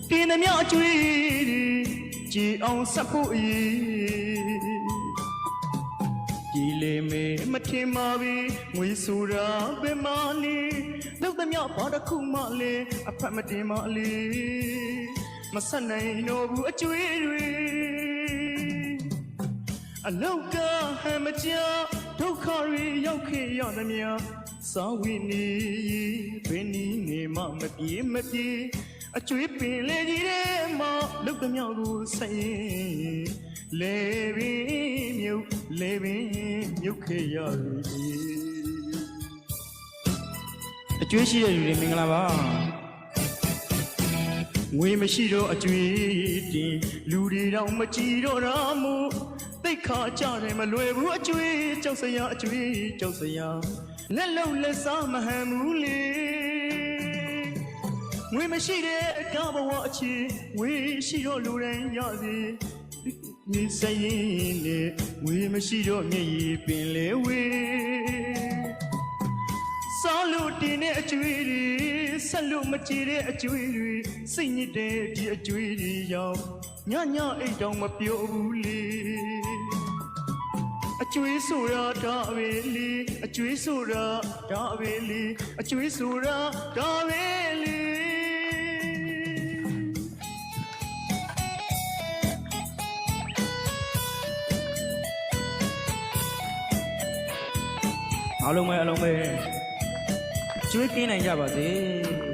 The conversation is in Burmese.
တင်သမျှအကျွေးကြည်အောင်ဆက်ဖို့ကြည်လေမေမထင်ပါဘူးငွေဆိုတာဘယ်မှလဲလောက်သမျှဘာတစ်ခုမှလဲအဖက်မတင်ပါလေမဆက်နိုင်တော့ဘူးအကျွေးတွေအလောက်ကဟမ်းမကြဒုက္ခတွေရောက်ခဲ့ရသမျှစာဝိနေဘယ်နည်းနေမှမပြေမပြေအကျွေးပင်လေကြီးထဲမှာလောက်သမျှကိုဆက်ရင်လေပင်မြုပ်လေပင်မြုပ်ခဲ့ရပြီအကျွေးရှိတဲ့လူတွေမင်္ဂလာပါငွေမရှိတော့အကျွေးတင်လူတွေတော့မကြည့်တော့တာမို့သိခါကြတယ်မလွယ်ဘူးအကျွေးကြောက်စရာအကျွေးကြောက်စရာလက်လုံးလက်စားမဟန်ဘူးလေငွေမရှိတဲ့အကားဘဝအချီငွေရှိတော့လူတိုင်းရစီနေစရင်လေငွေမရှိတော့မျက်ရည်ပင်လေဝေစားလို့တင်တဲ့အကျွေးတွေဆက်လို့မကြည့်တဲ့အကျွေးတွေစိတ်ညစ်တဲ့ဒီအကျွေးတွေရောက်ညညအိတ်တောင်မပြောဘူးလေအကျွေးဆိုတာဒါပဲလေအကျွေးဆိုတာဒါပဲလေအကျွေးဆိုတာဒါပဲလေအားလုံးပဲကျွေးကင်းနိုင်ကြပါစေ